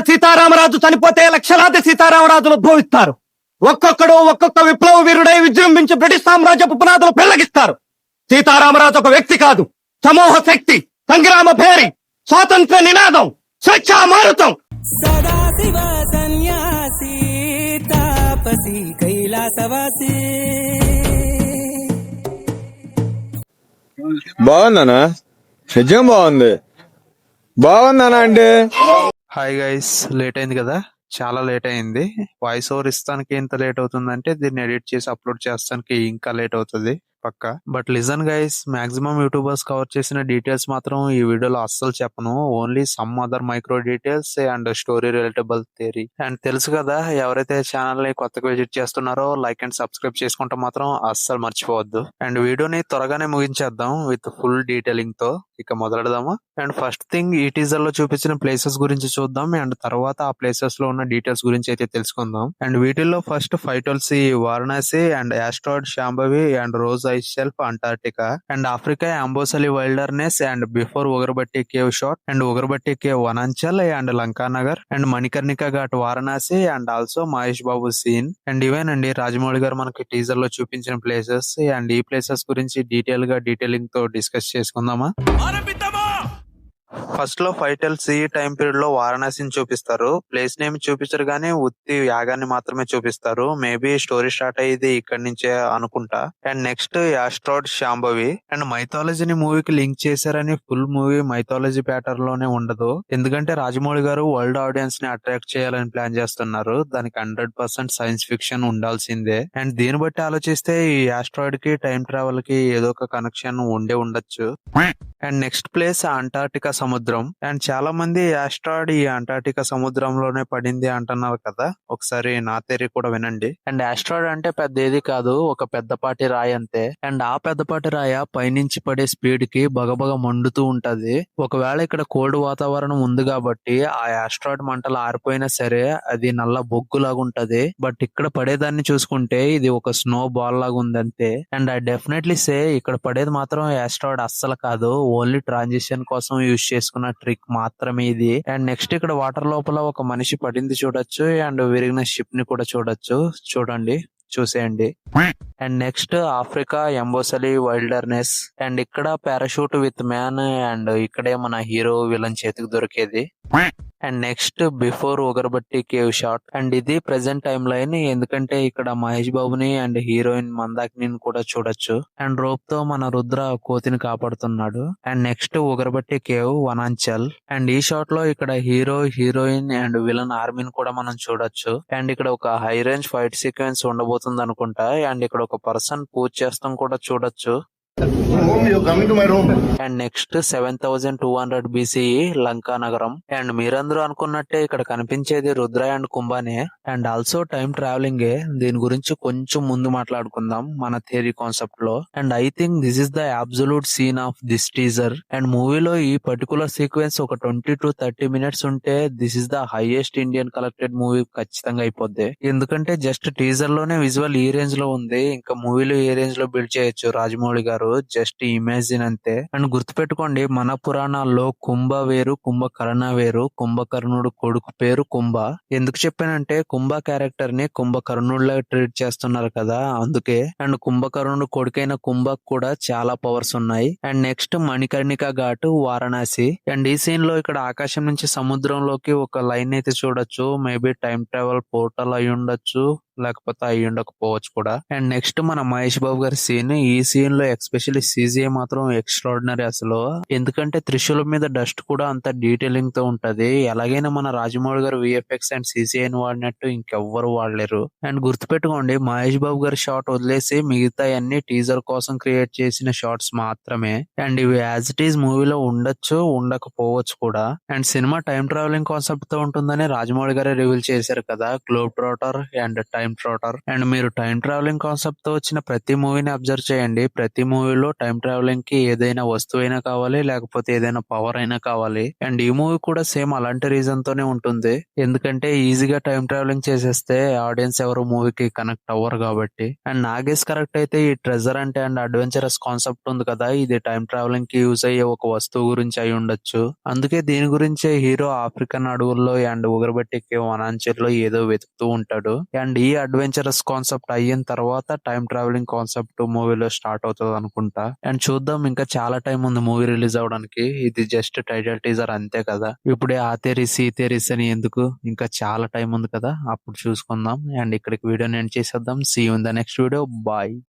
సీతారామరాజు చనిపోతే లక్షలాది సీతారామరాజులు ఉద్భవిస్తారు. ఒక్కొక్కడు ఒక్కొక్క విప్లవ వీరుడై విజృంభించి బ్రిటిష్ సామ్రాజ్యపు పునాదులు పెళ్లగిస్తారు. సీతారామరాజు ఒక వ్యక్తి కాదు, సమూహ శక్తి, సంగ్రామ భేరి, స్వాతంత్ర నినాదం, స్వేచ్ఛా మారుతం. సదాశివ సన్యాసి తాపసి కైలాసవాసి. బాగుందనా? నిజం బాగుంది. బాగుందనా అంటే హాయ్ గైస్, లేట్ అయింది కదా, చాలా లేట్ అయింది. వాయిస్ ఓవర్ ఇస్తానికి ఎంత లేట్ అవుతుందంటే దీన్ని ఎడిట్ చేసి అప్లోడ్ చేస్తానికి ఇంకా లేట్ అవుతుంది పక్కా. But listen guys, maximum youtubers cover చేసిన డీటెయిల్స్ మాత్రం ఈ వీడియోలో అస్సలు చెప్పను. Only some other micro details and story relatable theory. And తెలుసు కదా, ఎవరైతే ఛానల్ ని కొత్తగా విజిట్ చేస్తున్నారో లైక్ అండ్ సబ్స్క్రైబ్ చేసుకుంటే మాత్రం అస్సలు మర్చిపోవద్దు. అండ్ వీడియోని త్వరగానే ముగించేద్దాం విత్ ఫుల్ డీటెయిలింగ్ తో. ఇక మొదలెడదామా? అండ్ ఫస్ట్ థింగ్, ఈ టీజర్ లో చూపించిన ప్లేసెస్ గురించి చూద్దాం. అండ్ తర్వాత ఆ ప్లేసెస్ లో ఉన్న డీటెయిల్స్ గురించి అయితే తెలుసుకుందాం. అండ్ వీటిల్లో ఫస్ట్ ఫైటోల్సీ Varanasi and asteroid Shambhavi and Ross ice shelf Antarctica and Africa Amboseli wilderness and before Ugarabatti cave shot and Ugarabatti cave Vananchal and Lankanagar and Manikarnika ghat Varanasi and also Mahesh Babu scene. And ఇవేనండి రాజమౌళి గారు మనకి టీజర్ లో చూపించిన ప్లేసెస్. అండ్ ఈ ప్లేసెస్ గురించి డీటెయిలింగ్ తో డిస్కస్ చేసుకుందామా? ఫస్ట్ లో ఫైటల్ సి టైం పీరియడ్ లో వారణాసిని చూపిస్తారు. ప్లేస్ నేమ్ చూపించరు గానీ ఉత్తి యాగాన్ని మాత్రమే చూపిస్తారు. మేబీ స్టోరీ స్టార్ట్ అయ్యేది ఇక్కడి నుంచే అనుకుంటా. And next asteroid Shambhavi. And మైథాలజీని మూవీకి లింక్ చేశారని ఫుల్ మూవీ మైథాలజీ ప్యాటర్న్ లోనే ఉండదు. ఎందుకంటే రాజమౌళి గారు వరల్డ్ ఆడియన్స్ ని అట్రాక్ట్ చేయాలని ప్లాన్ చేస్తున్నారు. దానికి 100% సైన్స్ ఫిక్షన్ ఉండాల్సిందే. అండ్ దీన్ని బట్టి ఆలోచిస్తే ఈ ఆస్ట్రాయిడ్ కి టైం ట్రావెల్ కి ఏదో ఒక కనెక్షన్ ఉండే ఉండొచ్చు. అండ్ నెక్స్ట్ ప్లేస్ అంటార్టికా సముద్రం. అండ్ చాలా మంది ఆస్ట్రాయిడ్ ఈ అంటార్టికా సముద్రంలోనే పడింది అంటున్నారు కదా, ఒకసారి నా థియరీ కూడా వినండి. అండ్ ఆస్ట్రాయిడ్ అంటే పెద్ద ఏది కాదు, ఒక పెద్దపాటి రాయి అంతే. అండ్ ఆ పెద్దపాటి రాయ పైనుంచి పడే స్పీడ్ కి బగబగ మండుతూ ఉంటది. ఒకవేళ ఇక్కడ కోల్డ్ వాతావరణం ఉంది కాబట్టి ఆ ఆస్ట్రాయిడ్ మంటలు ఆరిపోయినా సరే అది నల్ల బొగ్గు లాగా ఉంటది. బట్ ఇక్కడ పడేదాన్ని చూసుకుంటే ఇది ఒక స్నో బాల్ లాగా ఉంది అంతే. అండ్ ఐ డెఫినెట్లీ సే ఇక్కడ పడేది మాత్రం ఆస్ట్రాయిడ్ అస్సలు కాదు, ఓన్లీ ట్రాన్సిషన్ కోసం యూజ్ చేసుకున్న ట్రిక్ మాత్రమే ఇది. అండ్ నెక్స్ట్ ఇక్కడ వాటర్ లోపల ఒక మనిషి పడింది చూడొచ్చు. అండ్ విరిగిన షిప్ ని కూడా చూడొచ్చు. చూడండి, చూసేయండి. And next Africa Amboseli wilderness. And ఇక్కడ పారాషూట్ విత్ మ్యాన్. అండ్ ఇక్కడే మన హీరో విలన్ చేతికి దొరికేది. And next before Ugarabatti cave shot. And ఇది ప్రెసెంట్ టైం లైన్, ఎందుకంటే ఇక్కడ మహేష్ బాబుని అండ్ హీరోయిన్ మందాకిని కూడా చూడొచ్చు. అండ్ రోప్ తో మన రుద్ర కోతిని కాపాడుతున్నాడు. And next Ugarabatti cave Vananchal. And ఈ షాట్ లో ఇక్కడ హీరో, హీరోయిన్ అండ్ విలన్ ఆర్మీని కూడా మనం చూడొచ్చు. అండ్ ఇక్కడ ఒక హై రేంజ్ ఫైట్ సీక్వెన్స్ ఉండబోతుంది అనుకుంటా. అండ్ ఇక్కడ ఒక పర్సన్ పూజ చేస్తాం కూడా చూడొచ్చు. అండ్ నెక్స్ట్ 7200 BCE లంకా నగరం. అండ్ మీరందరూ అనుకున్నట్టే ఇక్కడ కనిపించేది రుద్ర అండ్ కుంభనే. And also time travelling. దీని గురించి కొంచెం ముందు మాట్లాడుకుందాం మన థియరీ కాన్సెప్ట్ లో. And I think this is the absolute scene of this teaser. And మూవీలో ఈ పర్టికులర్ సీక్వెన్స్ ఒక 20 to 30 minutes ఉంటే this is the highest Indian collected movie ఖచ్చితంగా అయిపోద్ది. ఎందుకంటే జస్ట్ టీజర్ లోనే విజువల్ ఈ రేంజ్ లో ఉంది, ఇంకా మూవీలో ఏ రేంజ్ లో బిల్డ్ చేయొచ్చు రాజమౌళి గారు. జస్ట్ ఇమాజిన్ అంతే. అండ్ గుర్తుపెట్టుకోండి, మన పురాణాల్లో కుంభ వేరు, కుంభకర్ణ వేరు. కుంభకర్ణుడు కొడుకు పేరు కుంభ. ఎందుకు చెప్పానంటే కుంభ క్యారెక్టర్ ని కుంభకర్ణుడిలా ట్రీట్ చేస్తున్నారు కదా, అందుకే. అండ్ కుంభకర్ణుడు కొడుకైన కుంభకు కూడా చాలా పవర్స్ ఉన్నాయి. And next Manikarnika ghat Varanasi. And ఈ సీన్ లో ఇక్కడ ఆకాశం నుంచి సముద్రంలోకి ఒక లైన్ అయితే చూడొచ్చు. మేబీ టైం ట్రావెల్ పోర్టల్ అయి ఉండొచ్చు, లేకపోతే అయి ఉండకపోవచ్చు కూడా. అండ్ నెక్స్ట్ మన మహేష్ బాబు గారి సీన్. ఈ సీన్ లో ఎస్పెషల్లీ CGI మాత్రం ఎక్స్ట్రాడినరీ అసలు. ఎందుకంటే త్రిశూలం మీద డస్ట్ కూడా అంత డీటెయిలింగ్ తో ఉంటది. ఎలాగైనా మన రాజమౌళి గారు VFX అండ్ CGI వాడినట్టు ఇంకెవ్వరు వాడలేరు. అండ్ గుర్తుపెట్టుకోండి, మహేష్ బాబు గారి షాట్ వదిలేసి మిగతా అన్ని టీజర్ కోసం క్రియేట్ చేసిన షాట్స్ మాత్రమే. అండ్ ఇవి యాజ్ ఇట్ ఈజ్ మూవీలో ఉండొచ్చు, ఉండకపోవచ్చు కూడా. And cinema time travelling concept తో ఉంటుందని రాజమౌళి గారే రివీల్ చేశారు కదా, globe trotter and time time traveller. And మీరు టైం ట్రావెలింగ్ కాన్సెప్ట్ తో వచ్చిన ప్రతి మూవీని అబ్జర్వ్ చేయండి. ప్రతి మూవీలో టైం ట్రావెలింగ్ కి ఏదైనా వస్తువు అయినా కావాలి, లేకపోతే ఏదైనా పవర్ అయినా కావాలి. అండ్ ఈ మూవీ కూడా సేమ్ అలాంటి రీజన్ తోనే ఉంటుంది. ఎందుకంటే ఈజీగా టైం ట్రావెలింగ్ చేసేస్తే ఆడియన్స్ ఎవరు మూవీకి కనెక్ట్ అవ్వరు కాబట్టి. అండ్ నాగేష్ కరెక్ట్ అయితే ఈ ట్రెజర్ అంటే అండ్ అడ్వెంచరస్ కాన్సెప్ట్ ఉంది కదా, ఇది టైం ట్రావెలింగ్ కి యూజ్ అయ్యే ఒక వస్తువు గురించి అయి ఉండొచ్చు. అందుకే దీని గురించే హీరో ఆఫ్రికన్ అడవుల్లో అండ్ ఉగరబెట్టెక్కే వనాంచల్లో ఏదో వెతుకుతూ ఉంటాడు. అండ్ ఈ అడ్వెంచరస్ కాన్సెప్ట్ అయిన తర్వాత టైం ట్రావెలింగ్ కాన్సెప్ట్ మూవీలో స్టార్ట్ అవుతుంది అనుకుంటా. అండ్ చూద్దాం, ఇంకా చాలా టైం ఉంది మూవీ రిలీజ్ అవడానికి. ఇది జస్ట్ టైటిల్ టీజర్ అంతే కదా. ఇప్పుడే ఆ థియరీస్ ఈ థియరీస్ అని ఎందుకు, ఇంకా చాలా టైం ఉంది కదా, అప్పుడు చూసుకుందాం. అండ్ ఇక్కడికి వీడియోని ఎండ్ చేసేద్దాం. See you in the next video. Bye.